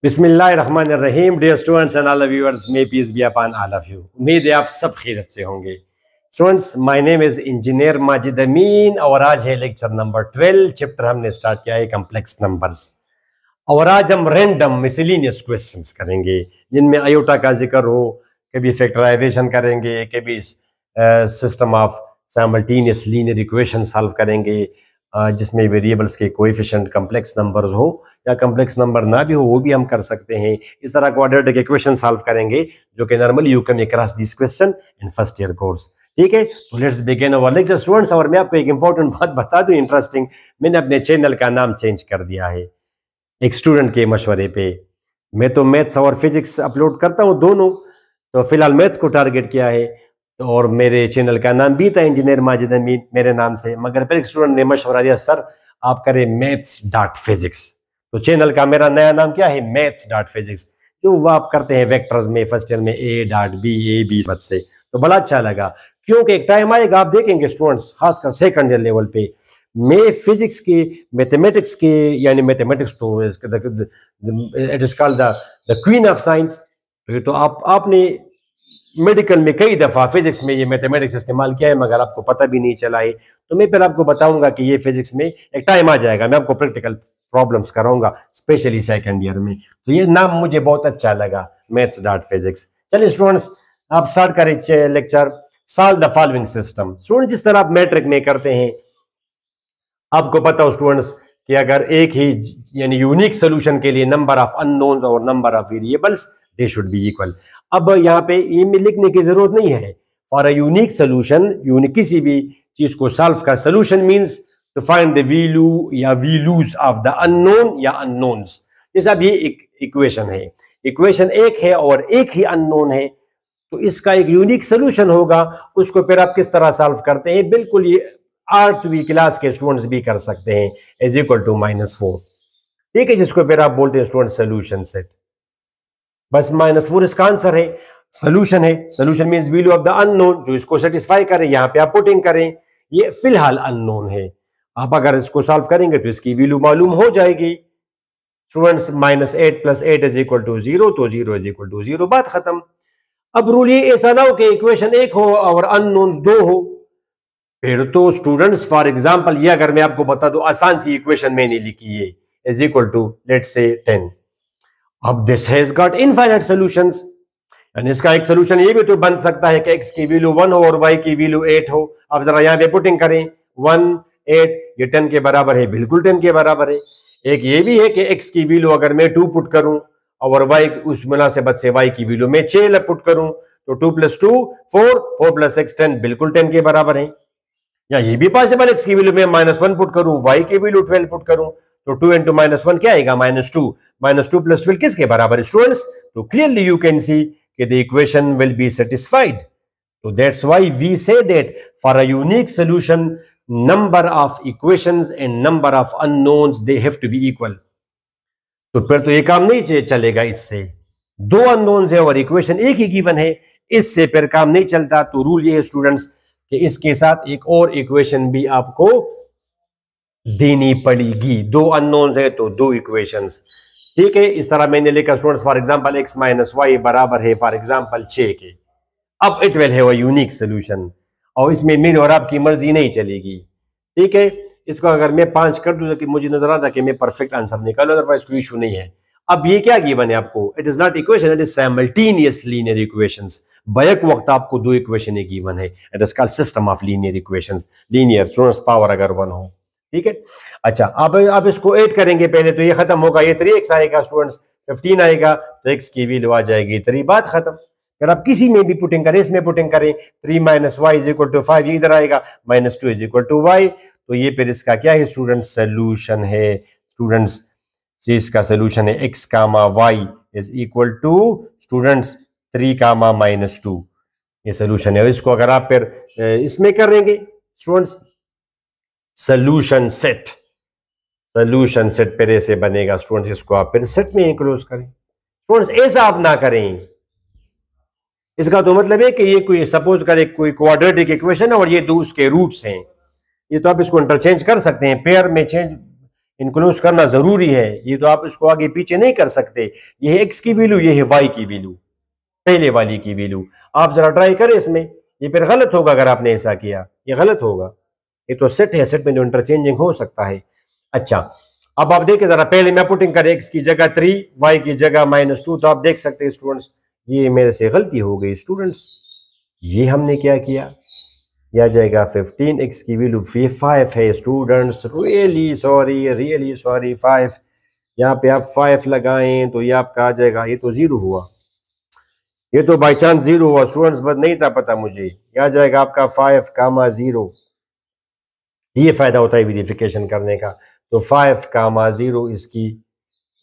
बिस्मिल्लाहिर्रहमानिर्रहीम। Dear students and all viewers, may peace be upon all of you. उम्मीद है आप सब खैरियत से होंगे। Students, my name is engineer Majid Amin और आज है लेक्चर नंबर 12। चैप्टर हमने स्टार्ट किया है कम्प्लेक्स नंबर्स और आज हम रैंडम मिसलेनियस क्वेश्चंस करेंगे जिनमें आयोटा का जिक्र हो, कभी फैक्टराइजेशन करेंगे, कभी system of simultaneous linear equation solve करेंगे जिसमें वेरिएबल्स के कोएफिशिएंट कम्प्लेक्स नंबर्स हो या कम्प्लेक्स नंबर ना भी हो वो भी हम कर सकते हैं। इस तरह क्वाड्रेटिक इक्वेशन सॉल्व करेंगे जो कि normally you come across this question in first year course. ठीक है, तो let's begin our lecture students. और मैं आपको एक इंपॉर्टेंट बात बता दूं, इंटरेस्टिंग, मैंने अपने चैनल का नाम चेंज कर दिया है एक स्टूडेंट के मशवरे पे। मैं तो मैथ्स और फिजिक्स अपलोड करता हूँ दोनों, तो फिलहाल मैथ्स को टारगेट किया है और मेरे चैनल का नाम भी था इंजीनियर माजिद अमीन मेरे नाम से, मगर फिर एक स्टूडेंट ने मशवरा दिया, सर आप करें मैथ्स डॉट फिजिक्स। तो चैनल का मेरा नया नाम क्या है, मैथ्स डॉट फिजिक्स। जो वो आप करते हैं वेक्टर्स में फर्स्ट ईयर में A dot B A B से, तो बड़ा अच्छा लगा क्योंकि एक टाइम आएगा आप देखेंगे स्टूडेंट्स, खासकर सेकंड ईयर लेवल पे मैं फिजिक्स के मैथमेटिक्स के, यानी मैथमेटिक्स तो it is called the queen of science. तो आपने मेडिकल में कई दफा फिजिक्स में ये मैथमेटिक्स इस्तेमाल किया है मगर आपको पता भी नहीं चला है। तो मैं फिर आपको बताऊंगा कि ये फिजिक्स में एक टाइम आ जाएगा मैं आपको प्रैक्टिकल प्रॉब्लम्स कराऊंगा स्पेशली सेकंड ईयर में। तो ये नाम मुझे बहुत अच्छा लगा, मैथ्स डॉट फिजिक्स। चलिए स्टूडेंट्स, आप स्टार्ट करें lecture. Solve the following system. Student, जिस तरह आप मैट्रिक में करते हैं, आपको पता हो स्टूडेंट्स कि अगर एक ही यानी यूनिक सोल्यूशन के लिए नंबर ऑफ अननोन्स और number of variables they should be equal. अब यहाँ पे ये लिखने की जरूरत नहीं है। For a unique solution, unique किसी भी चीज को सॉल्व कर, solution means to find the value या वैल्यूज ऑफ द अननोन या अननोन्स। जैसे अब ये एक इक्वेशन है, इक्वेशन एक है और एक ही अननोन है, तो इसका एक यूनिक सोल्यूशन होगा। उसको फिर आप किस तरह सॉल्व करते हैं, बिल्कुल ये 8वीं क्लास के स्टूडेंट्स भी कर सकते हैं, इज इक्वल टू -4। ठीक है, जिसको फिर आप बोलते हैं स्टूडेंट सोल्यूशन सेट। बस -4 इसका आंसर है, सोल्यूशन है। Solution means value of the unknown, जो इसको सेटिस्फाई करे, यहां पे आप पुटिंग करें। ये फिलहाल अननोन है, आप अगर इसको सॉल्व करेंगे तो इसकी वैल्यू मालूम हो जाएगी। स्टूडेंट्स, -8 + 8 इज इक्वल टू 0, तो 0 इज इक्वल टू 0, बात खत्म। अब रूल ये ऐसा ना हो कि इक्वेशन एक हो और अननोन्स दो हो, फिर तो स्टूडेंट्स फॉर एग्जांपल ये अगर मैं आपको बता दूं, आसान सी इक्वेशन मैंने लिखी है, is equal to let's say 10। अब this has got infinite solutions, यानी इसका एक सॉल्यूशन ये भी तो बन सकता है कि x की वैल्यू 1 हो और y की वैल्यू 8 हो। अब जरा यहां पे पुटिंग करें, 1 8, ये 10 के बराबर है, बिल्कुल 10 के बराबर है। एक ये भी है कि x की वैल्यू अगर मैं 2 पुट करूं और y उस मुनासिबत से y की वैल्यू में 6 पुट करूं, तो 2 + 2 4, 4 + 6 10, बिल्कुल 10 के बराबर है। या ये भी पॉसिबल, x की वैल्यू में -1 पुट करूं, y की वैल्यू 12 पुट करूं, तो 2 × -1 क्या आएगा, -2। -2 + 12 किसके बराबर है स्टूडेंट्स? तो क्लियरली यू कैन सी कि the equation will be satisfied. तो that's why we say that for a unique solution number of equations and number of unknowns they have to be equal. तो फिर तो ये काम नहीं चलेगा, इससे दो अननोन्स है और इक्वेशन एक ही गिवन है, इससे फिर काम नहीं चलता। तो रूल ये है स्टूडेंट्स कि इसके साथ एक और इक्वेशन भी आपको देनी पड़ेगी। दो अननोन्स है तो दो इक्वेशंस। ठीक है, इस तरह मैंने लिखा students, for example x - y बराबर है फॉर एग्जांपल 6 के। अब it will have a unique solution और इसमें मेरी और आपकी मर्जी नहीं चलेगी। ठीक है, इसको अगर मैं 5 कर दूं तो मुझे नजर आता कि मैं परफेक्ट आंसर निकालूं, अदरवाइज कोई इशू नहीं है। अब ये क्या गिवन है आपको, it is not equation, it is simultaneous linear equations. Back वक्त आपको दो इक्वेशन गिवन है, it is called system of linear equations. Linear students power अगर 1 हो। ठीक है, अच्छा अब इसको ऐड करेंगे पहले, तो ये खत्म होगा, ये 3x आएगा स्टूडेंट्स, 15 आएगा, तो x की वैल्यू आ जाएगी 3, बात खत्म। अगर आप किसी में भी पुटिंग करें, इसमें पुटिंग करें, 3 - y = 5, इधर आएगा, -2 = y, तो ये फिर इसका क्या है स्टूडेंट्स, सोल्यूशन है। स्टूडेंट्स, इसका सोल्यूशन है x, y = स्टूडेंट्स 3, -2, ये सोल्यूशन है। इसको अगर आप फिर इसमें करेंगे स्टूडेंट्स, सोल्यूशन सेट फिर ऐसे बनेगा स्टूडेंट्स, इसको आप फिर सेट में इंक्लोज करें। स्टूडेंट्स, ऐसा आप ना करें, इसका तो मतलब है कि ये कोई सपोज करें कोई क्वाड्रेटिक इक्वेशन है और ये दो उसके रूट्स हैं, ये तो आप इसको इंटरचेंज कर सकते हैं, पेयर में चेंज इंक्लूड करना जरूरी है, ये तो आप इसको आगे पीछे नहीं कर सकते। ये है एक्स की वैल्यू, ये है वाई की वैल्यू, पहले वाली की वैल्यू। आप जरा ट्राई करें इसमें, ये फिर गलत होगा अगर आपने ऐसा किया, ये गलत होगा। ये तो सेट है, सेट में जो इंटरचेंजिंग हो सकता है। अच्छा, अब आप देखें जरा, पहले मैं पुटिंग करें एक्स की जगह 3, वाई की जगह -2, तो आप देख सकते हैं स्टूडेंट्स, ये मेरे से गलती हो गई स्टूडेंट्स। ये हमने क्या किया, यह आ जाएगा 15, एक्स की वैल्यू 5 है स्टूडेंट्स, रियली सॉरी 5। यहाँ पे आप 5 लगाएं तो ये आपका आ जाएगा, ये तो 0 हुआ, ये तो बाई चांस 0 हुआ स्टूडेंट्स, बस नहीं था पता मुझे। ये आ जाएगा आपका 5, 0। ये फायदा होता है वेरिफिकेशन करने का। तो 5, 0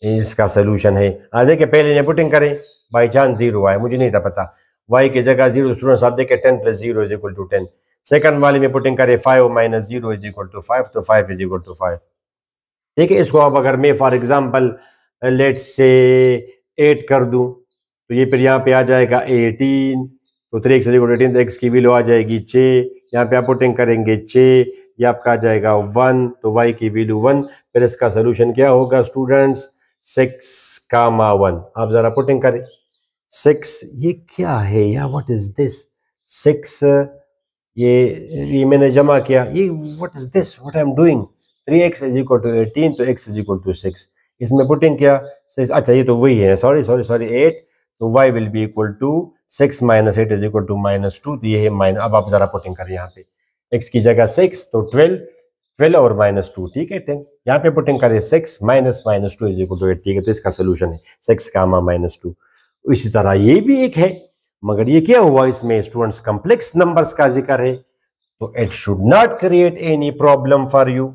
इसका सोल्यूशन है। देखिए पहले ने पुटिंग करें, बाई चांस 0 आया, मुझे नहीं था पता। y की जगह 0 स्टूडेंट्स, आप देखें 10 + 0 = 10। सेकंड वाले में पुटिंग करें 5 - 0 = 5, तो 5 = 5। देखिए इसको अब अगर मैं फॉर एग्जांपल लेट्स से 8 कर दूं, तो ये फिर यहाँ पे आ जाएगा 18, तो 3x = 18, तो x की वैल्यू आ जाएगी 6। यहाँ पे आप पुटिंग करेंगे 6, ये आपका आ जाएगा 1, तो y की वैल्यू 1। फिर इसका सोल्यूशन क्या होगा स्टूडेंट्स, 6, 1। आप जरा पुटिंग करें 6, ये क्या है यार, व्हाट इज दिस 6, ये मैंने जमा किया, ये what is this, what I am doing. 3x = 18, तो x = 6। इसमें पुटिंग किया 6, अच्छा ये तो वही है, सॉरी 8, तो y will be equal to 6 - 8 = -2, तो ये है माइनस। अब आप जरा पुटिंग करें यहाँ पे, x की जगह 6, तो 12 और -2, ठीक है 10। यहाँ पे पुटिंग करें 6 - -2 = 8, ठीक है, तो इसका सोल्यूशन है 6, -2। इसी तरह ये भी एक है, मगर ये क्या हुआ, इसमें स्टूडेंट्स कॉम्प्लेक्स नंबर्स का जिक्र है, तो it should not create any problem for you.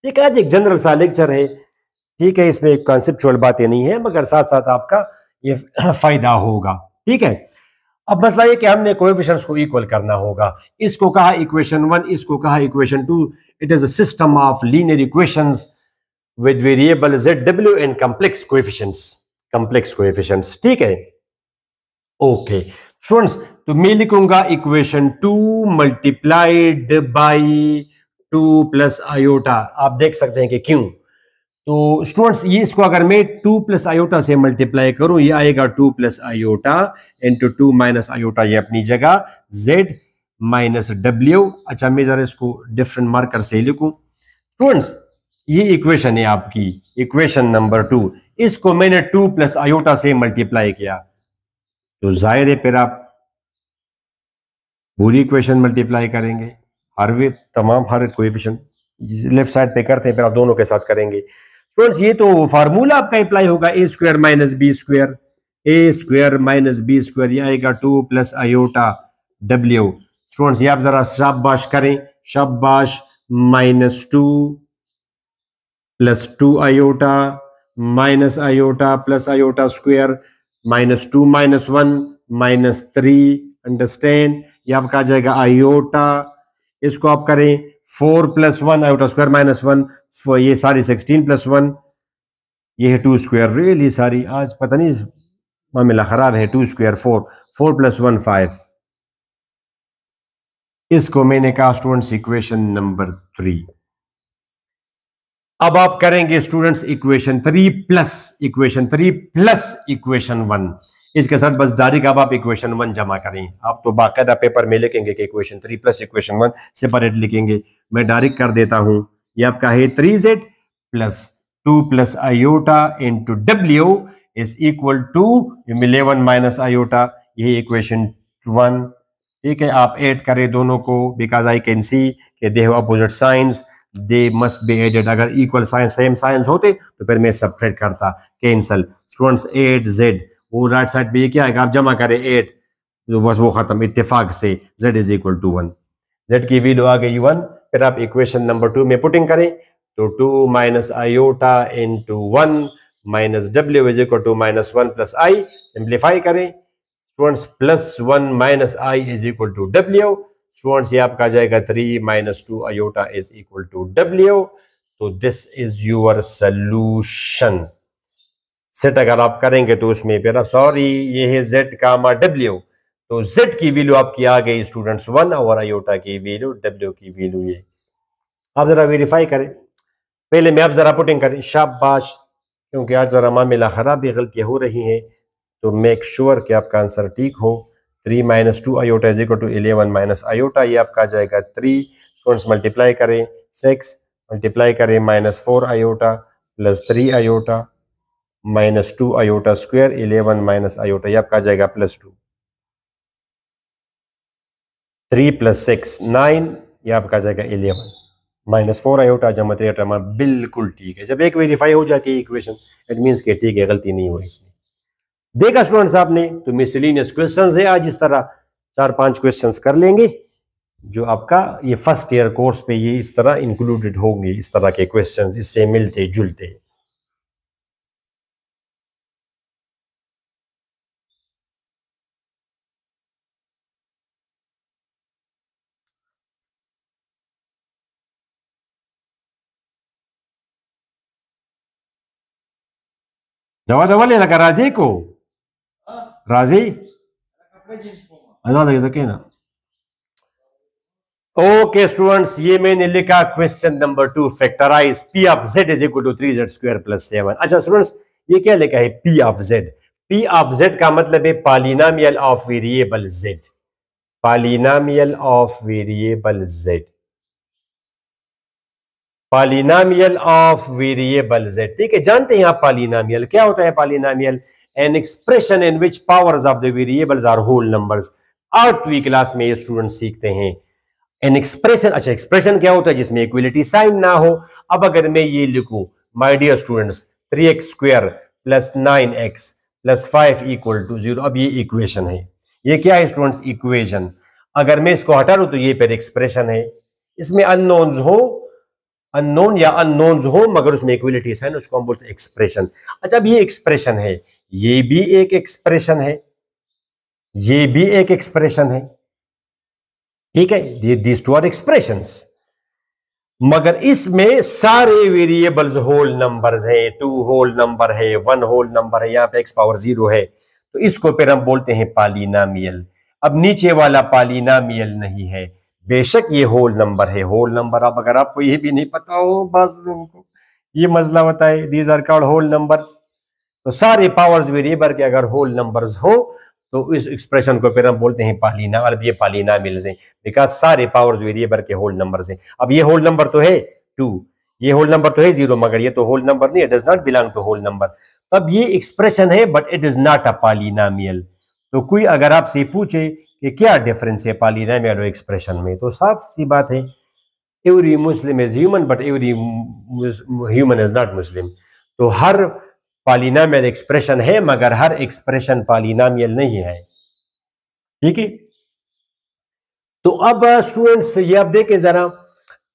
ठीक है, आज एक जनरल सा लेक्चर है, ठीक है, इसमें कॉन्सेप्चुअल बातें नहीं है, मगर साथ साथ आपका ये फायदा होगा। ठीक है, अब मसला ये कि हमने कोएफिशिएंट्स को इक्वल करना होगा। इसको कहा इक्वेशन 1, इसको कहा equation 2। It is a system of linear equations with variable ZW and complex coefficients. ठीक है, ओके स्टूडेंट्स, तो मैं लिखूंगा इक्वेशन 2 मल्टीप्लाइड बाई 2 + आयोटा। आप देख सकते हैं कि क्यों। तो स्टूडेंट्स ये इसको अगर मैं 2 + आयोटा से मल्टीप्लाई करूं, ये आएगा 2 + आयोटा इंटू 2 - आयोटा, ये अपनी जगह z - w। अच्छा मैं जरा इसको डिफरेंट मार्कर से लिखूं स्टूडेंट्स, ये इक्वेशन है आपकी, इक्वेशन नंबर 2। इसको मैंने 2 + आयोटा से मल्टीप्लाई किया, तो जाहिर है फिर आप पूरी इक्वेशन मल्टीप्लाई करेंगे, हर कोएफिशिएंट लेफ्ट साइड पे करते हैं, फिर आप दोनों के साथ करेंगे। स्टूडेंट्स ये तो फार्मूला आपका अप्लाई होगा, a² - b², ये आएगा 2 + आयोटा w। स्टूडेंट्स ये आप जरा शाबाश करें, शाबाश, -2 + 2 iota iota + iota square, -2 - 1 -3, understand. ये आपका आ जाएगा आयोटा, इसको आप करें 4 + 1 आयोटा स्क्वायर -1, ये सारी 16 + 1, ये है 2²। रियली सारी आज पता नहीं मामला खराब है। 2² 4, 4 + 1 5। इसको मैंने कहा स्टूडेंट्स इक्वेशन नंबर 3। अब आप करेंगे स्टूडेंट्स इक्वेशन 3 प्लस इक्वेशन 1। इसके साथ बस डायरेक्ट अब आप इक्वेशन 1 जमा करें। आप तो बाकायदा पेपर में लिखेंगे कि इक्वेशन 3 प्लस इक्वेशन 1 सेपरेट लिखेंगे, मैं डायरेक्ट कर देता हूं। ये आपका है 3z + 2 + iota into w is equal to 11 - iota, ये इक्वेशन 1। ठीक है, आप ऐड करें दोनों को, बिकॉज आई कैन सी कि they have opposite signs, they must be added. अगर इक्वल साइंस सेम साइंस होते तो फिर मैं सबट्रैक्ट करता, कैंसल। स्टूडेंट्स 8z, वो राइट साइड पे ये क्या आएगा, आप जमा करें 8, तो बस वो खत्म, इत्तेफाक से z = 1। z की वैल्यू आ गई 1। फिर आप इक्वेशन नंबर 2 में पुटिंग करें, तो 2 - iota into 1 - w is equal to -1 + i। Simplify करें students, +1 - i is equal to w। Students ये आपका जाएगा 3 - 2 iota is equal to w। तो this is your solution. Set अगर आप करेंगे तो उसमें फिर आप सॉरी ये है z, w, तो z की वैल्यू आपकी आ गई स्टूडेंट्स 1 और आयोटा की वैल्यू, w की वैल्यू ये। आप जरा वेरीफाई करें, पहले में आप जरा पुटिंग करें, शाबाश, क्योंकि आज जरा मामला खराब भी गलतियां हो रही हैं, तो मेक श्योर कि आपका आंसर ठीक हो। 3 - 2 iota is equal to 11 minus iota, ये आपका आ जाएगा 3। स्टूडेंट्स मल्टीप्लाई करें, 6 मल्टीप्लाई करें -4 iota plus 3 iota -2 iota square 11 minus iota, ये आपका आ जाएगा +2। 3 + 6 9, ये आपका आ जाएगा 11 -4 आयोटा जमा 3 आयोटा, बिल्कुल ठीक है। जब एक वेरीफाई हो जाती है इक्वेशन, इट मींस कि ठीक है, गलती नहीं हुई इसमें। देखा स्टूडेंट्स आपने, तो मिसलेनियस क्वेश्चंस है आज, इस तरह 4-5 क्वेश्चंस कर लेंगे, जो आपका ये फर्स्ट ईयर कोर्स पे ये इस तरह इंक्लूडेड होंगे, इस तरह के क्वेश्चंस, इससे मिलते जुलते। दवा दवा ले लगा राजी को, राजी लगे तो क्या ना। ओके स्टूडेंट्स, ये मैंने लिखा question number 2, factorize P of Z is equal to 3z² + 7। अच्छा स्टूडेंट्स, ये क्या लिखा है P of Z? P of Z का मतलब है polynomial of variable Z, polynomial of variable Z, polynomial of variable Z. ठीक है, जानते हैं आप पॉलिनोमियल क्या होता है? Polynomial an expression in which powers of the variables are whole numbers. 8वीं क्लास में ये स्टूडेंट सीखते हैं एन एक्सप्रेशन। अच्छा, एक्सप्रेशन क्या होता है? जिसमें इक्वलिटी साइन ना हो। अब अगर मैं ये लिखूं, my dear students, 3x² + 9x + 5 = 0, अब ये इक्वेशन है। ये क्या है स्टूडेंट्स? इक्वेशन। अगर मैं इसको हटा दूं तो ये फिर एक्सप्रेशन है। इसमें अननोन्स हो, अननोन या अननोन्स हो, मगर उसमें इक्वलिटी साइन, उसको हम बोलते हैं एक्सप्रेशन। अच्छा, अब ये एक्सप्रेशन है, ये भी एक एक्सप्रेशन है, ये भी एक एक्सप्रेशन है। ठीक है, ये दीज टू आर एक्सप्रेशंस, मगर इसमें सारे वेरिएबल्स होल नंबर्स है। 2 होल नंबर है, 1 होल नंबर है, यहां पे x⁻0 है, तो इसको फिर हम बोलते हैं पॉलिनोमियल। अब नीचे वाला पॉलिनोमियल नहीं है, बेशक ये होल नंबर है, होल नंबर। अब अगर आपको ये भी नहीं पता हो, बस ये मसला होता है, these are called whole numbers. तो सारे पावर्स वेरिएबल के अगर होल नंबर्स हो तो इस एक्सप्रेशन को फिर हम बोलते हैं पॉलिनोमियल। अब ये पॉलिनोमियल्स हैं बिकॉज सारे पावर्स वेरिएबल के होल नंबर्स हैं। अब ये होल नंबर तो है 2, ये होल नंबर तो है 0, मगर ये तो होल नंबर नहीं है, does not belong to whole number. तब ये एक्सप्रेशन है but it is not a polynomial. तो कोई अगर आपसे पूछे कि क्या डिफरेंस है पॉलिनोमियल और एक्सप्रेशन में, तो साफ सी बात है, every Muslim is human but every human is not Muslim. तो हर पॉलिनोमियल एक्सप्रेशन है मगर हर एक्सप्रेशन पॉलिनोमियल नहीं है। ठीक है, तो अब स्टूडेंट्स ये आप देखें जरा,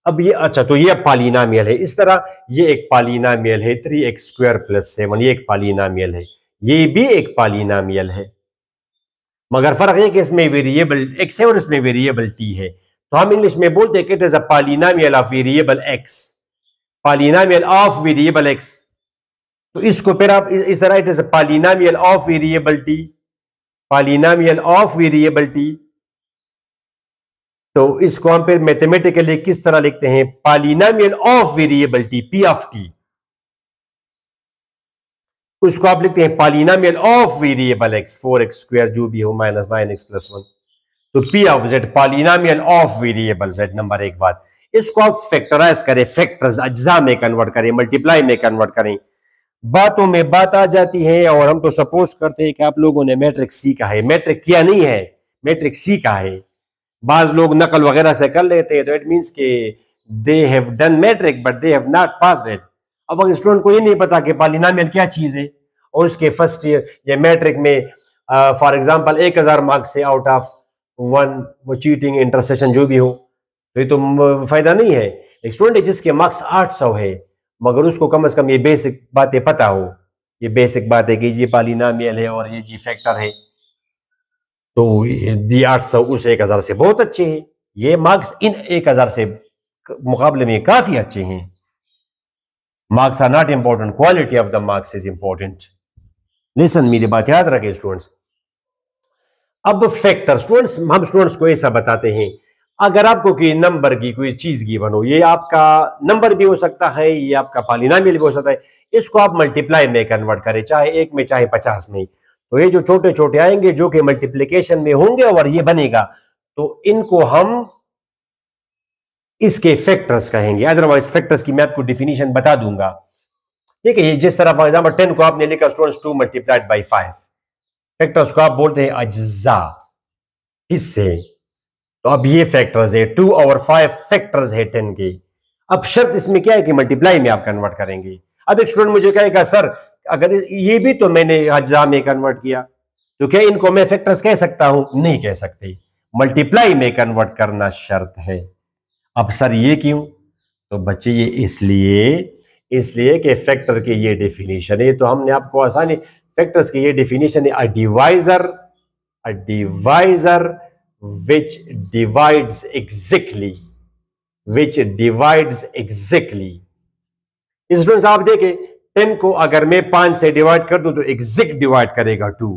अब ये अच्छा, तो ये पॉलिनोमियल है इस तरह, ये एक पॉलिनोमियल है 3x² + 7, ये एक पॉलिनोमियल है, ये भी एक पॉलिनोमियल है, मगर फर्क है कि इसमें वेरिएबल x है और इसमें वेरिएबल t है। तो हम इंग्लिश में बोलते हैं कि it is a polynomial of variable x, polynomial of variable x। तो इसको फिर आप इस तरह, it is a polynomial of variable t, polynomial of variable t। तो इसको हम फिर मैथमेटिकली किस तरह लिखते हैं? Polynomial of variable t, p of t। उसको आप लिखते हैं polynomial of variable x, 4x² जो भी हो -9x + 1। तो p of z polynomial of variable z। Number एक बात, इसको आप फैक्टराइज करें, फैक्टर्स अज्जा में कन्वर्ट करें, मल्टीप्लाई में कन्वर्ट करें, बातों में बात आ जाती है। और हम तो सपोज करते हैं कि आप लोगों ने मैट्रिक सीखा है, मैट्रिक किया नहीं है, मैट्रिक सीखा है। बाज लोग नकल वगैरह से कर लेते हैं, तो इट मींस के they have done matric but they have not passed it. अब अगर स्टूडेंट को ये नहीं पता कि पॉलिनोमियल क्या चीज है, और उसके फर्स्ट ईयर या मैट्रिक में फॉर एग्जांपल 1000 मार्क्स से आउट ऑफ 1 वो चीटिंग इंटरसेशन जो भी हो, तो ये तो फायदा नहीं है। एक स्टूडेंट जिसके मार्क्स 800 है, मगर उसको कम से कम ये बेसिक बातें पता हो, ये बेसिक बात है कि ये पॉलिनोमियल है और ये जी फैक्टर है, तो ये 800 उस 1000 से बहुत अच्छे हैं। ये मार्क्स इन 1000 से मुकाबले में काफी अच्छे हैं। Marks are not important, quality of the marks is important. Listen, मेरी बात याद रखें स्टूडेंट्स। अब फैक्टर, स्टूडेंट्स हम स्टूडेंट्स को ऐसा बताते हैं, अगर आपको कोई नंबर की कोई चीज गिवन हो, ये आपका नंबर भी हो सकता है, ये आपका पॉलिनोमियल भी हो सकता है, इसको आप मल्टीप्लाई में कन्वर्ट करें, चाहे 1 में चाहे 50 में, तो ये जो छोटे छोटे आएंगे जो कि मल्टीप्लीकेशन में होंगे और ये बनेगा, तो इनको हम इसके फैक्टर्स कहेंगे। अदरवाइज फैक्टर्स की मैं आपको डिफिनीशन बता दूंगा। ठीक है, जिस तरह फॉर एग्जाम्पल 10 को आपने लिखा स्टूडेंट्स 2 मल्टीप्लाइड बाई 5, फैक्टर्स को आप बोलते हैं अज्जा, हिस्से। तो अब ये फैक्टर्स है 2 और 5 फैक्टर्स है 10 के। अब शर्त इसमें क्या है कि मल्टीप्लाई में आप कन्वर्ट करेंगे। अब एक स्टूडेंट मुझे कहेगा सर अगर ये भी तो मैंने अज्जा में कन्वर्ट किया, तो क्या इनको मैं फैक्टर्स कह सकता हूं? नहीं कह सकते, मल्टीप्लाई में कन्वर्ट करना शर्त है। अब सर ये क्यों? तो बच्चे ये इसलिए कि फैक्टर की ये डेफिनेशन है, तो हमने आपको आसानी फैक्टर्स की ये डेफिनेशन है, अ divisor which divides exactly students आप देखें 10 को अगर मैं 5 से डिवाइड कर दूं तो एग्जैक्ट डिवाइड करेगा 2।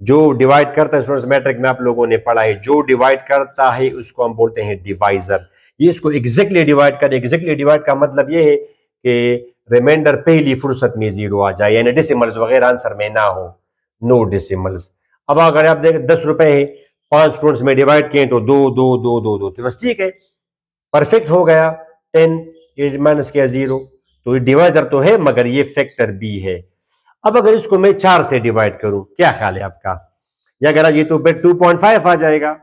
जो डिवाइड करता है स्टूडेंट्स मैट्रिक में आप लोगों ने पढ़ा है, जो डिवाइड करता है उसको हम बोलते हैं डिवाइजर। ये इसको एग्जैक्टली डिवाइड करे। एग्जैक्टली डिवाइड का मतलब ये है कि रिमाइंडर पहली फुर्सत में 0 आ जाए, यानी डेसिमल्स वगैरह आंसर में ना हो, नो डेसिमल्स। अब अगर आप देखें 10 रुपए है, 5 स्टूडेंट्स में डिवाइड किए तो 2 2 2 2 2, तो बस ठीक है, परफेक्ट हो गया। 10 ये माइनस किया 0, तो ये डिवाइजर तो है मगर ये फैक्टर भी है। अब अगर इसको मैं 4 से डिवाइड करूं, क्या ख्याल है आपका? या अगर ये तो 2.5 आ जाएगा।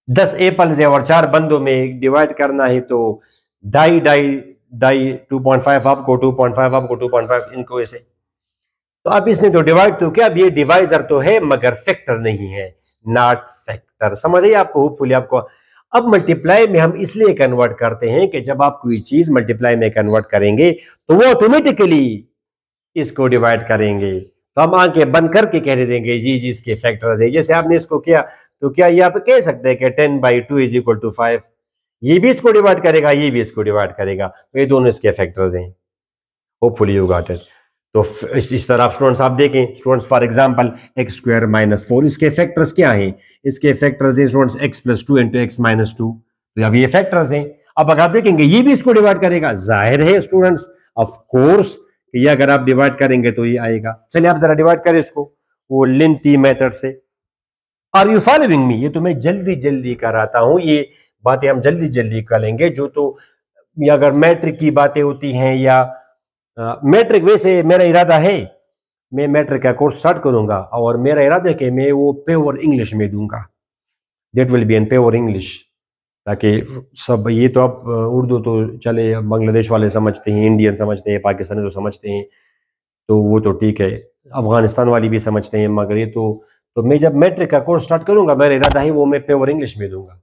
10 एप्पल्स है और 4 बंदों में डिवाइड करना है, तो ढाई 2.5 आपको, 2.5 आपको, 2.5 इनको ऐसे। तो अब इसने तो डिवाइड तो क्या, अब ये डिवाइजर तो है मगर फैक्टर नहीं है, नॉट फैक्टर। समझ आइए आपको, होपफुली आपको। अब मल्टीप्लाई में हम इसलिए कन्वर्ट करते हैं कि जब आप कोई चीज मल्टीप्लाई में कन्वर्ट करेंगे तो वो ऑटोमेटिकली इसको डिवाइड करेंगे, तो हम आंखें बंद करके कह देंगे जी जी इसके फैक्टर्स है। जैसे आपने इसको किया तो क्या ये आप कह सकते हैं कि 10/2 इज इक्वल टू 5, ये भी इसको डिवाइड करेगा, ये भी इसको डिवाइड करेगा, तो ये दोनों इसके फैक्टर्स हैं। Hopefully you got it. तो इस तरह स्टूडेंट्स आप देखें, स्टूडेंट्स फॉर एग्जांपल x² - 4, इसके फैक्टर्स क्या हैं? इसके फैक्टर्स हैं स्टूडेंट्स x+2 × x - 2, तो अब ये फैक्टर्स हैं। अब अगर आप देखेंगे ये भी इसको डिवाइड करेगा, जाहिर है स्टूडेंट्स ऑफ कोर्स ये अगर आप डिवाइड करेंगे तो ये आएगा। चलिए आप जरा डिवाइड करें इसको वो लेंथी मेथड से। Are you following me? ये तो मैं जल्दी कराता हूं, ये बातें हम जल्दी करेंगे। जो तो अगर मैट्रिक की बातें होती हैं या मैट्रिक, वैसे मेरा इरादा है मैं मैट्रिक का कोर्स स्टार्ट करूंगा और मेरा इरादा है कि मैं वो प्योर इंग्लिश में दूंगा, that will be in pure English, ताकि सब ये तो आप उर्दू तो चले बांग्लादेश वाले समझते हैं, इंडियन समझते हैं, पाकिस्तानी तो समझते हैं, तो वो तो ठीक है, अफगानिस्तान वाली भी समझते हैं, मगर ये तो मैं जब मैट्रिक का कोर्स स्टार्ट करूंगा मेरा इरादा है वो मैं प्योर इंग्लिश में दूंगा।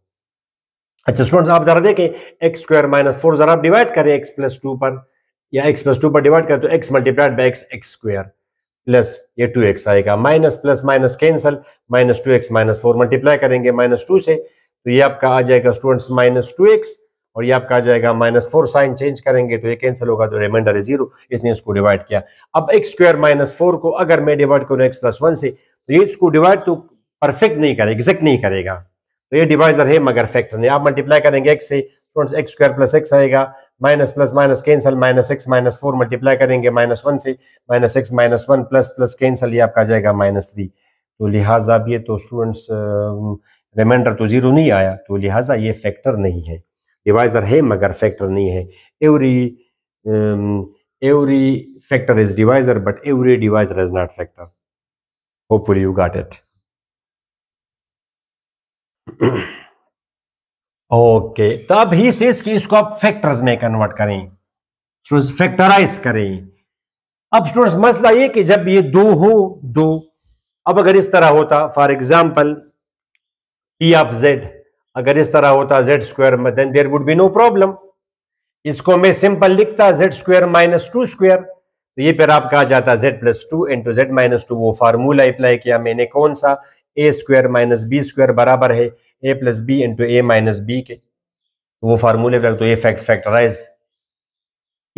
अच्छा स्टूडेंट्स आप जरा देखें x² - 4 जरा आप डिवाइड करें x+2 पर, या x+2 पर डिवाइड करें तो x multiplied by x² plus ये 2x आएगा, minus plus minus cancel, -2x - 4 multiply करेंगे -2 से, तो ये आपका आ जाएगा स्टूडेंट्स -2x, और ये आपका आ जाएगा -4, साइन चेंज करेंगे तो ये कैंसिल होगा, तो रिमाइंडर है 0। इसने इसको डिवाइड किया। अब x² - 4 को अगर मैं डिवाइड करूं x+1 से, तो ये इसको डिवाइड तो परफेक्ट नहीं करेगा, एग्जैक्ट नहीं करेगा, तो ये डिवाइजर है मगर फैक्टर नहीं। आप मल्टीप्लाई करेंगे x से, स्टूडेंट्स x² + x आएगा, minus plus minus cancel, -x - 4 multiply करेंगे -1 से, -x - 1 प्लस प्लस कैंसल, ये आपका आ जाएगा -3। तो लिहाजा अब ये तो स्टूडेंट्स रिमाइंडर तो 0 नहीं आया, तो लिहाजा ये फैक्टर नहीं है, डिवाइजर है मगर फैक्टर नहीं है। Every factor is divisor but every divisor is not factor. Hopefully you got it. Okay, तो अब ही सेज कि इसको आप फैक्टर्स में कन्वर्ट करें, फैक्टराइज करें। अब स्टूडेंट्स मसला ये कि जब ये 2 हो 2, अब अगर इस तरह होता for example p of z, अगर इस तरह होता z², then there would be no problem. इसको मैं सिंपल लिखता z² - 2², तो ये फिर आपका आ जाता z+2 × z - 2। वो फार्मूला अप्लाई किया मैंने, कौन सा? a² - b² बराबर है a + b × a - b के, तो वो फार्मूले पर, तो ये फैक्टराइज।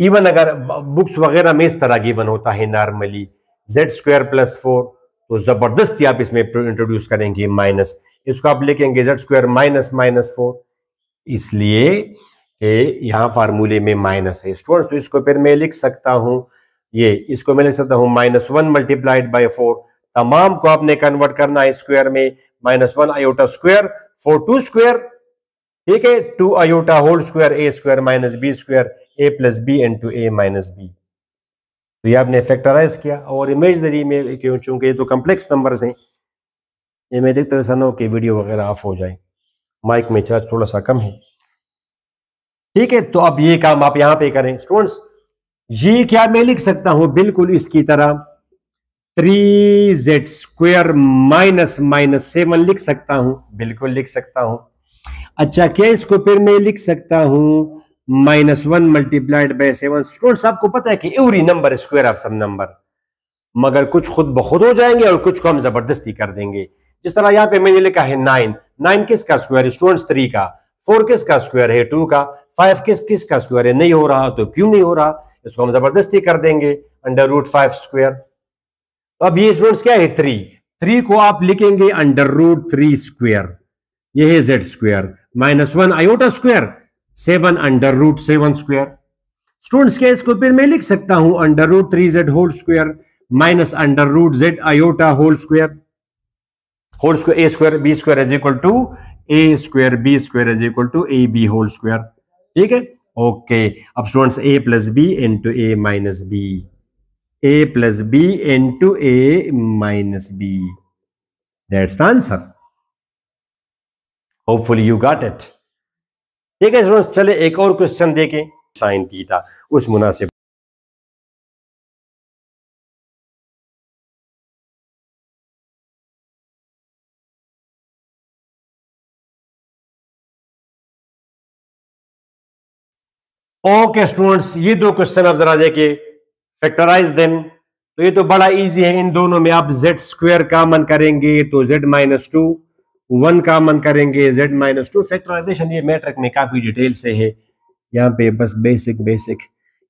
इवन अगर बुक्स वगैरह में इस तरह गिवन होता है नॉर्मली z² + 4, तो जबरदस्ती आप इसमें इंट्रोड्यूस करेंगे माइनस, इसको आप लिखेंगे जेड स्क्वायर माइनस माइनस 4, इसलिए कि यहां फार्मूले में माइनस है स्टूडेंट्स। तो इसको फिर मैं लिख सकता हूं, ये इसको मैं लिख सकता हूं -1 मल्टीप्लाइड बाय 4, तमाम को आपने कन्वर्ट करना है स्क्वायर में, -1 आयोटा स्क्वायर 4 2 स्क्वायर, ठीक है, 2 आयोटा होल स्क्वायर ए स्क्वायर माइनस बी स्क्वायर ए प्लस बी इंटू ए माइनस बी। तो ये आपने फैक्टराइज किया, और इमेजनरी में क्यों, चूंकि ये तो कम्प्लेक्स नंबर्स हैं, ये मैं देखता ऐसा ना हो कि वीडियो वगैरह ऑफ हो जाए, माइक में चार्ज थोड़ा सा कम है, ठीक है। तो अब ये काम आप यहां पे करें स्टूडेंट्स। ये क्या मैं लिख सकता हूं बिल्कुल इसकी तरह 3z स्क्वायर माइनस माइनस 7 लिख सकता हूं, बिल्कुल लिख सकता हूं। अच्छा, क्या इसको फिर मैं लिख सकता हूं -1 मल्टीप्लाइड बाय 7। स्टूडेंट्स आपको पता है कि every number square of some number, मगर कुछ खुद ब खुद हो जाएंगे और कुछ को हम जबरदस्ती कर देंगे। जिस तरह यहां पे मैंने लिखा है 9, 9 किसका स्क्वायर है स्टूडेंट्स? 3 का। 4 किसका स्क्वायर है? 2 का। 5 किसका स्क्वायर है? नहीं हो रहा, तो क्यों नहीं हो रहा? इसको हम जबरदस्ती कर देंगे √5 स्क्वायर। तो अब ये स्टूडेंट्स क्या है? 3 को आप लिखेंगे √3 स्क्वायर, ये है z square, -1 iota square 7 √7 square. Students क्या इसको फिर मैं लिख सकता हूं √3z whole square minus √z iota whole square a square b square is equal to a square b square is equal to ab whole square, ठीक है, okay. अब students a plus b into a minus b, a plus b into a minus b, that's the answer. Hopefully you got it, ठीक है students. चले एक और question देखें, sine theta उस मुनासिब। ओके स्टूडेंट्स, ये दो क्वेश्चन आप जरा देखिए, फैक्टराइज देम। तो ये तो बड़ा इजी है, इन दोनों में आप z स्क्वायर कॉमन करेंगे तो z-2, 1 कॉमन करेंगे z-2। फैक्टराइजेशन ये मैट्रिक में काफी डिटेल से है, यहाँ पे बस बेसिक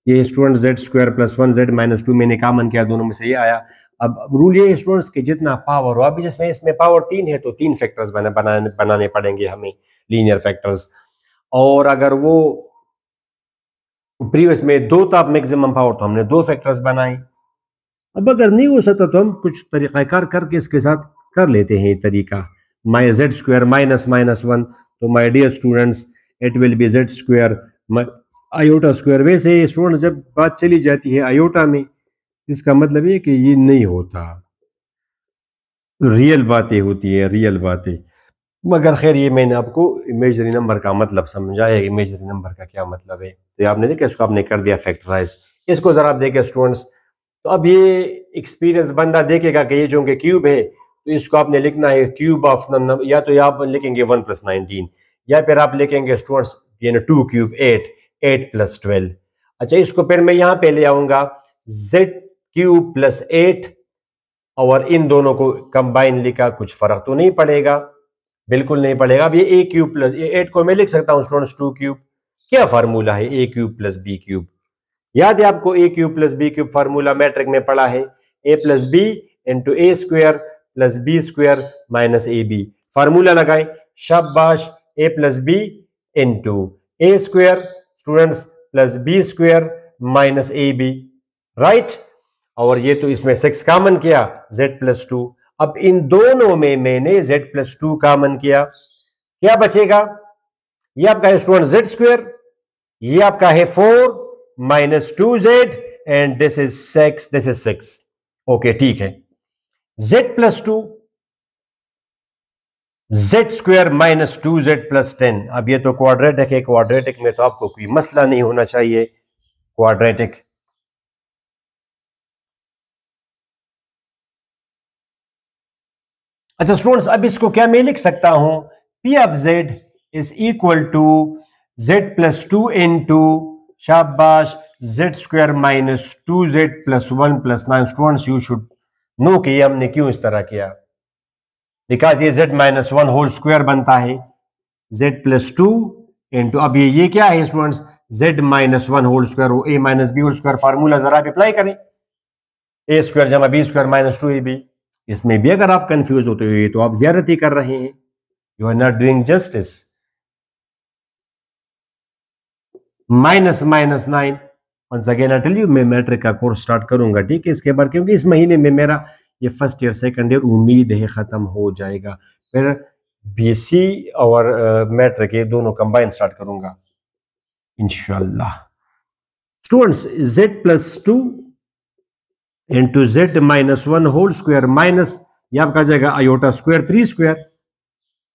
ये student z square plus 1 z-2 मैंने कॉमन किया, दोनों में से ये आया। अब रूल ये स्टूडेंट्स के जितना पावर हो, अभी जिसमें इसमें पावर 3 है तो 3 फैक्टर्स बनाने पड़ेंगे हमें, लीनियर फैक्टर्स। और अगर वो प्रीवियस में 2 था मैक्सिमम पावर, तो हमने 2 फैक्टर्स बनाए। अब अगर नहीं हो सकता तो हम कुछ तरीकाकार करके इसके साथ कर लेते हैं तरीका, z स्क्वायर -1, तो my dear students it will be z square iota square. वैसे स्टूडेंट्स जब बात चली जाती है आयोटा में, इसका मतलब है कि ये नहीं होता, रियल बातें होती है, रियल बातें। मगर खैर ये मैंने आपको इमेजनरी नंबर का मतलब समझाया, इमेजनरी नंबर का क्या मतलब है। तो आपने देखा, इसको आपने कर दिया फैक्टराइज। इसको जरा आप देखें स्टूडेंट्स, तो अब ये एक्सपीरियंस बंदा देखेगा कि ये जो कि क्यूब है, तो इसको आपने लिखना है क्यूब ऑफ नंबर, या तो आप लिखेंगे 1 + 19, या फिर आप लिखेंगे स्टूडेंट्स 2 क्यूब 8 + 12। अच्छा, इसको फिर मैं यहाँ पे ले आऊंगा z³ + 8, और इन दोनों को कंबाइन लिखा, कुछ फर्क तो नहीं पड़ेगा, बिल्कुल नहीं पड़ेगा। अब ये a³ + 8 को मैं लिख सकता हूँ स्टूडेंट्स 2 क्यूब। क्या फार्मूला है? a³ + b³। याद है आपको a³ + b³ फार्मूला मैट्रिक में पढ़ा है, a + b into a square + b square minus ab। Formula लगाए, शाबाश, a + b into a square students + b square minus ab, right. और ये तो इसमें 6 कॉमन किया, z+2। अब इन दोनों में मैंने z+2 कॉमन किया, क्या बचेगा? ये आपका है स्टूडेंट z स्क्वायर, ये आपका है 4 - 2z, and this is 6। Okay, ठीक है, z+2 z स्क्वायर -2z + 10। अब ये तो क्वाड्रेटिक है, क्वाड्रेटिक में तो आपको कोई मसला नहीं होना चाहिए, क्वाड्रेटिक। अच्छा स्टूडेंट्स, अब इसको क्या मैं लिख सकता हूं? P of z is equal to z+2 into, शाबाश, z square -2z + 1 + 9। Students you should know कि हमने क्यों इस तरह किया, बिकॉज ये z-1 होल स्क्वायर बनता है, z+2 इंटू, अब ये क्या है students? z-1 whole square, a - b whole square. Formula जरा आप अप्लाई करें, a square = b square -2ab। इसमें भी अगर आप कंफ्यूज होते हो तो आप ज्यादती कर रहे हैं, you are not doing justice. -9। Once again I tell you, मैं मैट्रिक का कोर्स स्टार्ट करूंगा, ठीक है, इसके बाद, क्योंकि इस महीने में मेरा ये फर्स्ट ईयर सेकंड ईयर उम्मीद है खत्म हो जाएगा। फिर बीसी और मैट्रिक ये दोनों कंबाइन स्टार्ट करूंगा इंशाल्लाह। Students, z + 2 into z-1 whole square minus, ये आपका जाएगा iota square 3 square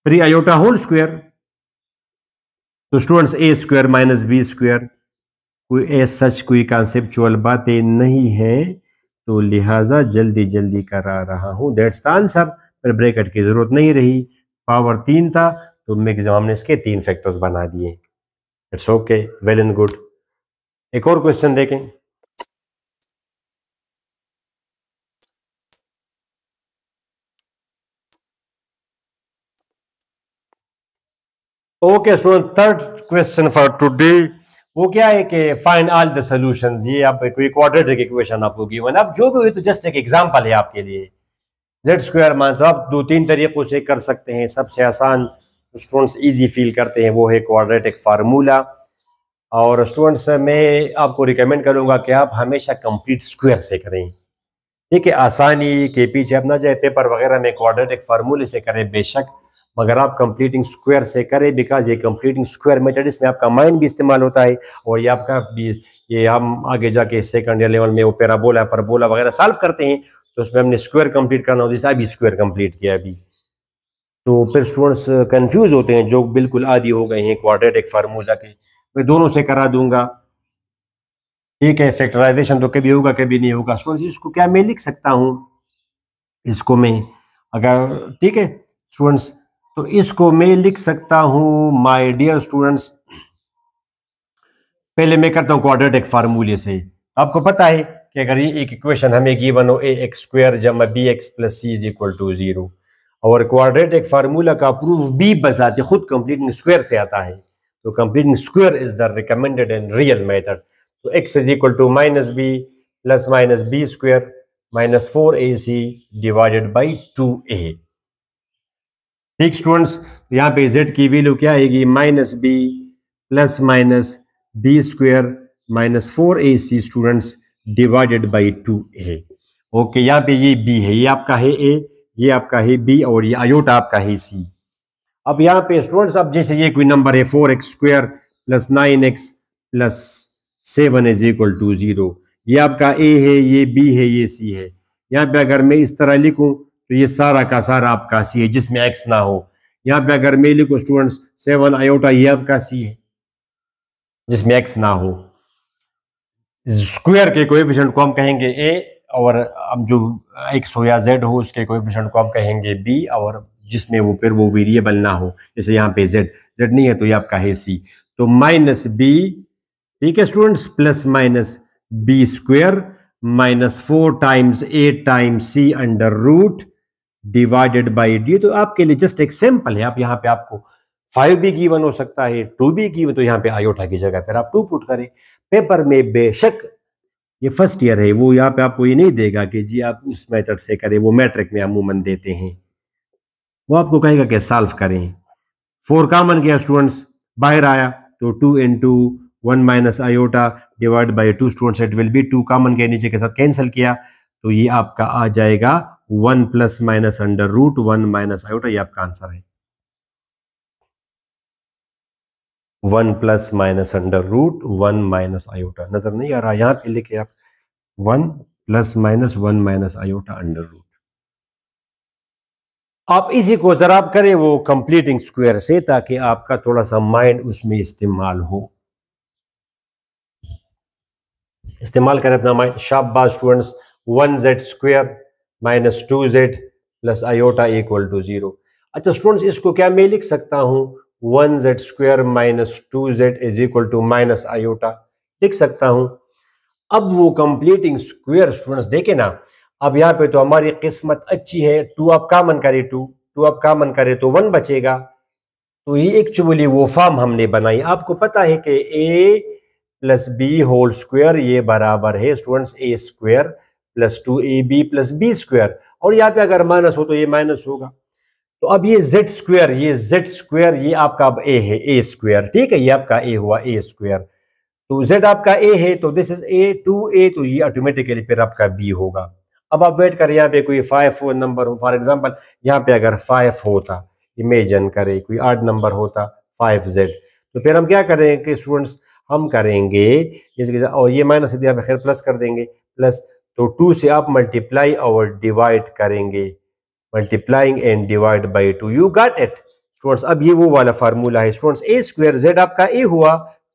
3 iota whole square. तो students a square minus b square कोई एज सच कोई कॉन्सेप्चुअल बातें नहीं है, तो लिहाजा जल्दी जल्दी करा रहा हूं, दैट्स द आंसर। फिर ब्रैकेट की जरूरत नहीं रही, पावर 3 था तो मैक्सिमम हमने इसके 3 फैक्टर्स बना दिए। It's okay, well and good. एक और क्वेश्चन देखें। Okay student, third question for today वो क्या है कि फाइंड ऑल द सॉल्यूशंस। ये आप कोई क्वाड्रेटिक इक्वेशन आपको गिवन, अब जो भी हुई तो जस्ट एक एग्जांपल है आपके लिए। जेड स्क्वायर मान तो आप 2-3 तरीकों से कर सकते हैं, सबसे आसान स्टूडेंट्स इजी फील करते हैं वो है क्वाड्रेटिक फार्मूला। और स्टूडेंट्स मैं आपको रिकमेंड करूंगा कि आप हमेशा कंप्लीट स्क्वायर से करें, ठीक है, आसानी के पीछे अपना जाए पेपर वगैरह में क्वाड्रेटिक फार्मूले से करें बेशक, मगर आप कंप्लीटिंग स्क्वायर से करें, बिकॉज ये कंप्लीटिंग स्क्वायर मेथड इसमें आपका माइंड भी इस्तेमाल होता है और ये आपका भी, ये हम आगे जाके सेकंड ईयर लेवल में वो पैराबोला परबोला वगैरह सॉल्व करते हैं तो उसमें हमने स्क्वायर कंप्लीट करना होता है, अभी स्क्वायर कंप्लीट किया अभी, तो फिर स्टूडेंट्स कंफ्यूज होते हैं जो बिल्कुल आदी हो गए हैं क्वाड्रेटिक फार्मूला के। मैं दोनों से करा दूंगा, ठीक है, फैक्टराइजेशन तो कभी होगा कभी नहीं होगा। स्टूडेंट्स इसको क्या मैं लिख सकता हूं, इसको मैं अगर, ठीक है स्टूडेंट्स, तो इसको मैं लिख सकता हूं माय डियर स्टूडेंट्स, पहले मैं करता हूं क्वाड्रेटिक फार्मूले से। आपको पता है कि अगर ये एक इक्वेशन हमें गिवन हो ax² जमा bx + c = 0 और क्वाड्रेटिक फार्मूला का प्रूफ भी बजाते खुद कंप्लीटिंग स्क्वायर से आता है, तो completing square is the recommended and real method. तो x = -b ± b² -4ac / 2a। ठीक स्टूडेंट्स, यहाँ पे z की वैल्यू क्या आएगी, -b ± b² -4ac students / 2a। Okay, यहाँ पे ये b है, ये आपका है a, ये आपका है b और ये आयोटा आपका है c। अब यहाँ पे स्टूडेंट्स, अब जैसे ये कोई नंबर है 4x² + 9x + 7 = 0, ये आपका a है, ये b है, ये c है। यहाँ पे अगर मैं इस तरह लिखूं तो ये सारा का सारा आपका c है जिसमें x ना हो। यहाँ पे अगर मैं लिखूं स्टूडेंट्स 7 आयोटा, ये आपका c है जिसमें x ना हो। स्क्वायर के कोएफिशिएंट को हम कहेंगे a और अब जो x हो या z हो उसके कोएफिशिएंट को हम कहेंगे b, और जिसमें वो फिर वो वेरिएबल ना हो, जैसे यहाँ पे z नहीं है तो ये आपका है c। तो -b, ठीक है students, +-b² -4 × a × c √/ d। तो आपके लिए जस्ट एक सैंपल है, आप यहाँ पे आपको 5 भी गिवन हो सकता है, 2 भी गिवन, तो यहाँ पे आयोटा की जगह फिर आप 2 पुट करें। पेपर में बेशक ये फर्स्ट ईयर है, वो यहाँ पे आपको ये नहीं देगा कि जी आप उस मेथड से करें, वो मैट्रिक में अमूमन देते हैं, वो आपको कहेगा कि सॉल्व करें। 4 कॉमन किया स्टूडेंट्स, बाहर आया तो 2 × 1 - iota / 2 students, it will B 2 common के नीचे के साथ कैंसिल किया तो ये आपका आ जाएगा 1 ± √1 - आयोटा, ये आपका आंसर है। 1 ± √1 - आयोटा, नजर नहीं आ रहा, यहां पे लिखे आप 1 ± 1 - आयोटा √। आप इसी को जरा आप करें वो कंप्लीटिंग स्क्वायर से, ताकि आपका थोड़ा सा माइंड उसमें इस्तेमाल हो, इस्तेमाल करें अपना माइंड। शाबाश स्टूडेंट्स, 1z² - 2z + आयोटा = 0। अच्छा स्टूडेंट्स, इसको क्या मैं लिख सकता हूं, 1z² - 2z = -आयोटा लिख सकता हूं। अब वो कंप्लीटिंग स्क्वायर स्टूडेंट्स देखे ना, अब यहाँ पे तो हमारी किस्मत अच्छी है, 2 आप कॉमन करें, 2 आप कॉमन करें तो 1 बचेगा। तो ये एक्चुअली वो फॉर्म हमने बनाई। आपको पता है कि a + b होल स्क्वायर ये बराबर है स्टूडेंट्स a² + 2ab + b², और यहाँ पे अगर माइनस हो तो ये माइनस होगा। तो अब ये जेड स्क्वायर, ये आपका अब ए है, ए स्क्वायर, ठीक है, ये आपका ए हुआ, ए स्क्वायर। तो z आपका a है, तो दिस इज a, 2a, तो ये ऑटोमेटिकली फिर आपका b होगा। अब आप वेट करें, यहाँ पे कोई 5 नंबर हो, फॉर एग्जांपल यहाँ पे अगर 5 होता, इमेजिन करें कोई 8 नंबर होता 5z, तो फिर हम क्या करेंगे कि स्टूडेंट्स, हम करेंगे जैसे, और ये माइनस यहाँ पे खैर प्लस कर देंगे, प्लस, तो 2 से आप मल्टीप्लाई और डिवाइड करेंगे, multiplying and divide by 2, you got it students. अब ये वो वाला फार्मूला है स्टूडेंट्स, ए स्क्वायर, जेड आपका ए हुआ,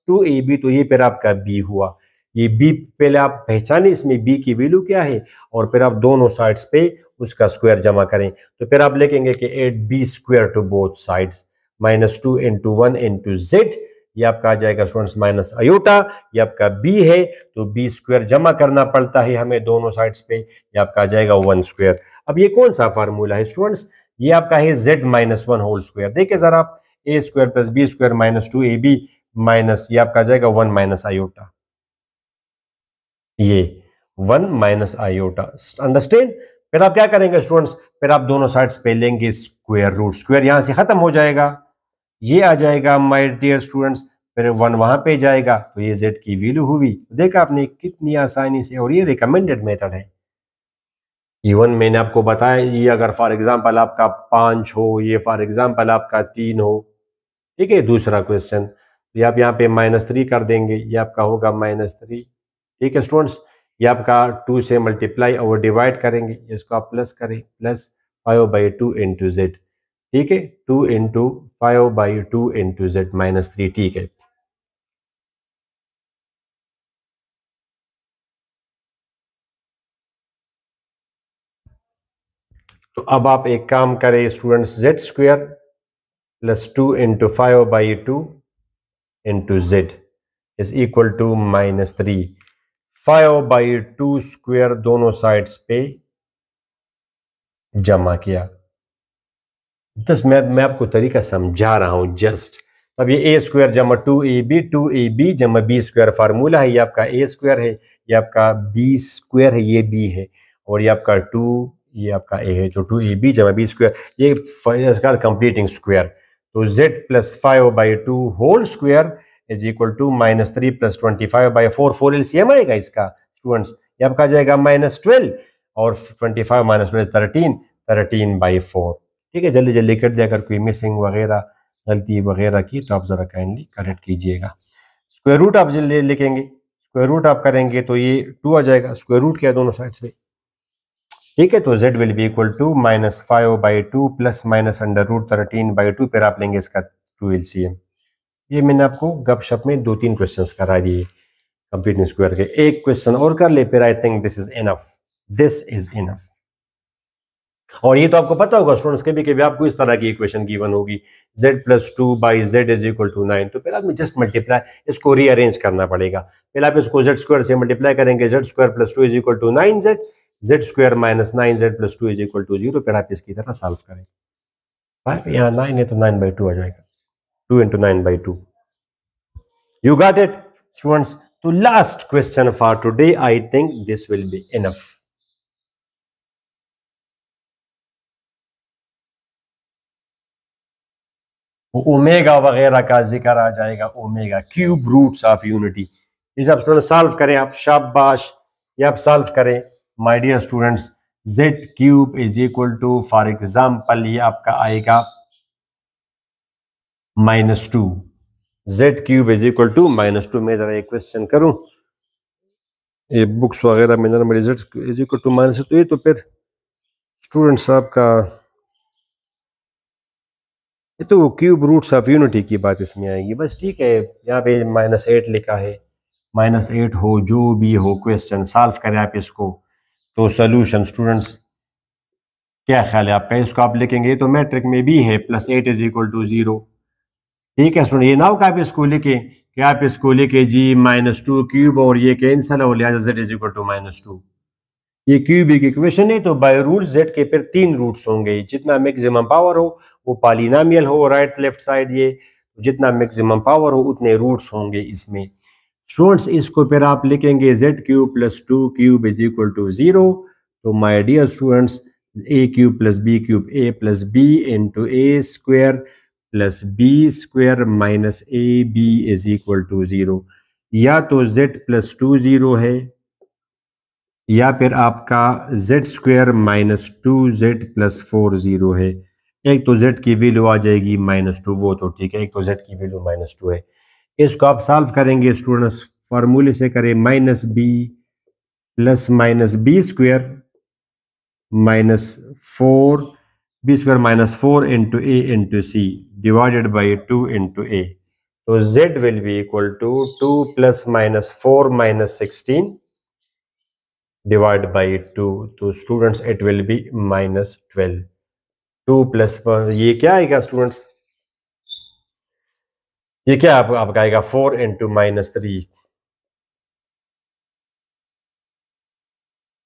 2ab, तो ये फिर आपका b हुआ। ये b पहले आप पहचाने, इसमें b की वैल्यू क्या है, और फिर आप दोनों साइड्स पे उसका स्क्वायर जमा करें, तो फिर आप लिखेंगे कि add b square to both sides, -2 into 1 into Z, ये आपका आ जाएगा स्टूडेंट्स माइनस अयोटा, ये आपका b है, तो b स्क्वायर जमा करना पड़ता है हमें दोनों साइड्स पे, ये आपका आ जाएगा 1 स्क्वायर। अब ये कौन सा फार्मूला है स्टूडेंट्स, ये आपका है z -1 होल स्क्वायर। देखिए जरा आप, a square plus b square minus 2ab minus, ये आपका आ जाएगा 1 माइनस आयोटा, ये 1 माइनस आयोटा, अंडरस्टैंड। फिर आप क्या करेंगे स्टूडेंट्स, फिर आप दोनों साइड्स पे लेंगे स्क्वायर रूट, स्क्वायर यहां से खत्म हो जाएगा, ये आ जाएगा माय डियर स्टूडेंट्स, फिर 1 वहां पे जाएगा, तो ये z की वैल्यू हुई। देखा आपने कितनी आसानी से, और ये रिकमेंडेड मेथड है। इवन मैंने आपको बताया, ये अगर फॉर एग्जांपल आपका 5 हो, ये फॉर एग्जांपल आपका 3 हो, ठीक है, दूसरा क्वेश्चन, ये आप यहाँ पे -3 कर देंगे, ये आपका होगा -3, ठीक है स्टूडेंट्स। ये आपका 2 से मल्टीप्लाई और डिवाइड करेंगे, इसको आप प्लस करें, प्लस 5/2 इंटू जेड, ठीक है, 2 इंटू 5/2 इंटू जेड -3, ठीक है। तो अब आप एक काम करें students, Z square plus 2 into 5/2 into Z is equal to -3, 5/2 square दोनों साइड्स पे जमा किया। जस्ट मैं आपको तरीका समझा रहा हूं जस्ट। अब ये ए स्क्वायर जमा 2ab जमा बी स्क्वायर फार्मूला है, ये आपका ए स्क्वायर है, ये आपका बी स्क्वायर है, ये बी है, और ये आपका 2, ये आपका ए है, तो 2ab जमा बी स्क्वायर, ये इसका कंप्लीटिंग स्क्वायर, तो z plus 5/2 whole square is equal to -3 plus 25/4, 4 LCM आएगा इसका स्टूडेंट्स, ये आपका जाएगा -12, और 25 माइनस 13, 13/4, ठीक है। जल्दी जल्दी कर दिया, अगर कोई मिसिंग वगैरह गलती वगैरह की तो आप जरा काइंडली करेक्ट कीजिएगा। स्क्वायर रूट आप जल्दी लिखेंगे, स्क्वायर रूट आप करेंगे तो ये 2 आ जाएगा, स्क्वायर रूट क्या है दोनों साइड्स पे, ठीक है। तो z will be equal to -5/2 plus minus √13/2, फिर आप लेंगे इसका 2 एलसीएम। ये मैंने आपको गपशप में 2-3 क्वेश्चंस करा दिए कंप्लीट स्क्वायर के, एक क्वेश्चन और कर ले, फिर आई think this is enough, this is enough. और ये तो आपको पता होगा स्टूडेंट्स, कभी कभी आपको इस तरह की इक्वेशन गिवन होगी, z plus 2/z is equal to 9, तो फिर आपने जस्ट मल्टीप्लाई, इसको रीअरेंज करना पड़ेगा। पहले आप इसको z स्क्वायर से मल्टीप्लाई करेंगे, z square plus 2 is equal to 9z, z square minus 9z plus 2 is equal to 0, फिर आप इसकी तरह सॉल्व करें। भाई यहाँ 9 है तो 9/2 आ जाएगा, 2 into 9/2, you got it students. तो last question for today, I think this will be enough. Omega वगैरह का जिक्र आ जाएगा, omega cube roots of unity, इसे आप स्टूडेंट सॉल्व करें, आप शाबाश, ये आप सॉल्व करें my dear students. Z cube is equal to, for example ये आपका आएगा -2, Z cube is equal to -2। मैं जरा एक क्वेश्चन करूं, ये बुक्स वगैरह में मेरे जेड इज इक्वल टू -2, तो ये तो फिर स्टूडेंट्स आपका, ये तो क्यूब रूट्स ऑफ यूनिटी की बात इसमें आएगी, बस ठीक है। यहाँ पे -8 लिखा है, -8 हो, जो भी हो, क्वेश्चन सॉल्व करें आप इसको, तो सोल्यूशन स्टूडेंट्स क्या ख्याल है आपका, इसको आप लिखेंगे, तो मैट्रिक में भी है +8 इज इक्वल टू 0, ठीक है स्टूडेंट। ये ना हो कि आप इसको लिखे, कि आप इसको लिखे जी -2 क्यूब, और ये कैंसिल हो, लिहाजा z इज इक्वल टू -2, ये क्यूबिक इक्वेशन है, तो बाय रूट z के फिर 3 रूट्स होंगे, जितना मैक्सिमम पावर हो वो पॉलिनोमियल हो, राइट लेफ्ट साइड, ये जितना मैक्सिमम पावर हो उतने रूट्स होंगे इसमें स्टूडेंट्स। इसको फिर आप लिखेंगे z³ + 2³ इज इक्वल टू 0, तो my dear students A cube plus B cube, A plus B into A square plus B square minus A B is equal to 0। या तो z प्लस 2 0 है, या फिर आपका z square minus 2z plus 4 0 है। एक तो z की वैल्यू आ जाएगी -2, वो तो ठीक है, एक तो z की वैल्यू -2 है। इसको आप सॉल्व करेंगे स्टूडेंट्स, फार्मूले से करें, minus B square -4 into A into C divided by 2 into A. तो z will be equal to 2 plus minus 4 minus 16 divide by 2। तो students it will be -12। 2 plus, ये क्या आएगा स्टूडेंट्स, ये क्या आपका आएगा 4 इंटू -3।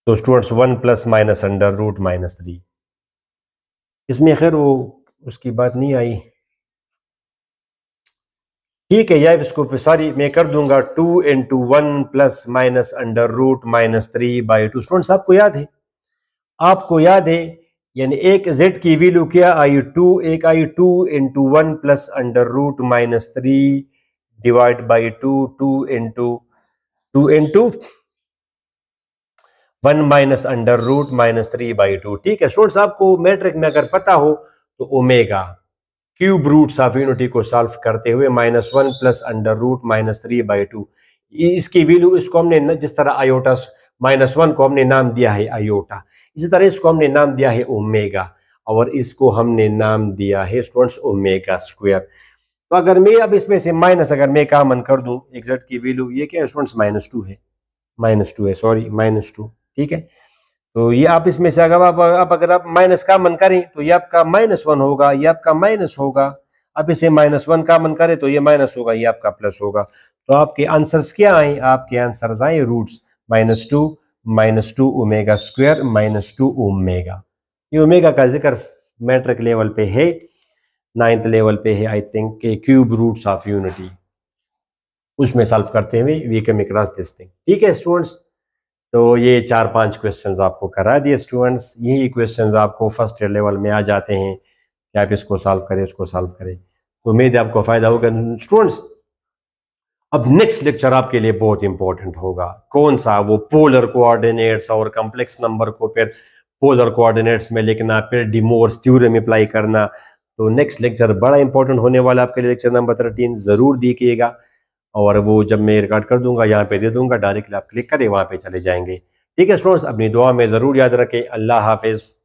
तो students 1 plus minus under root -3। इसमें खैर वो उसकी बात नहीं आई, ठीक है यार, इसको सारी मैं कर दूंगा 2 into 1 plus minus under root -3/2। Students आपको याद है यानी एक z की वैल्यू क्या आई 2, एक आई 2 into 1 plus under root -3 divide by 2, 2 into 1 minus under root -3/2। ठीक है स्टूडेंट्स, आपको मैट्रिक में अगर पता हो तो omega cube roots of unity को सॉल्व करते हुए -1 प्लस अंडर रूट -3/2, इसकी वैल्यू, इसको हमने जिस तरह आयोटा -1 को हमने नाम दिया है आयोटा, इसी तरह इसको हमने नाम दिया है ओमेगा, और इसको हमने नाम दिया है स्टूडेंट्स ओमेगा स्क्वायर। तो अगर मैं अब इसमें से माइनस अगर मैं कॉमन कर दूं, एग्जैक्ट की वैल्यू ये क्या है स्टूडेंट्स, -2 है, सॉरी -2। ठीक है, तो ये आप इसमें से अगर आप अगर आप माइनस कॉमन करें तो ये आपका -1 होगा, ये आपका माइनस होगा। अब इसे -1 कॉमन करें तो ये माइनस होगा, ये आपका प्लस होगा। तो आपके आंसर्स क्या आए, आपके आंसर्स आए रूट्स -2 ओमेगा स्क्वायर -2 ओमेगा। ये ओमेगा का जिक्र मैट्रिक लेवल पे है, 9th लेवल पे है आई थिंक, के क्यूब रूट्स ऑफ यूनिटी, उसमें सॉल्व करते हुए we can across this thing. ठीक है स्टूडेंट्स, तो ये 4-5 क्वेश्चंस आपको करा दिए स्टूडेंट्स। यही क्वेश्चंस आपको फर्स्ट ईयर लेवल में आ जाते हैं कि आप इसको सॉल्व करें, उसको सॉल्व करें। तो उम्मीद है आपको फायदा होगा स्टूडेंट्स। अब नेक्स्ट लेक्चर आपके लिए बहुत इंपॉर्टेंट होगा, कौन सा, वो पोलर कोऑर्डिनेट्स और कॉम्प्लेक्स नंबर को फिर पोलर कोऑर्डिनेट्स में लिखना, फिर डिमोर्स थ्योरम अप्लाई करना। तो नेक्स्ट लेक्चर बड़ा इंपॉर्टेंट होने वाला आपके लिए, लेक्चर नंबर 13 जरूर देखिएगा, और वो जब मैं रिकॉर्ड कर दूंगा यहाँ पे दे दूंगा, डायरेक्टली आप क्लिक करें वहां पे चले जाएंगे। ठीक है स्टूडेंट्स, अपनी दुआ में जरूर याद रखें। अल्लाह हाफिज।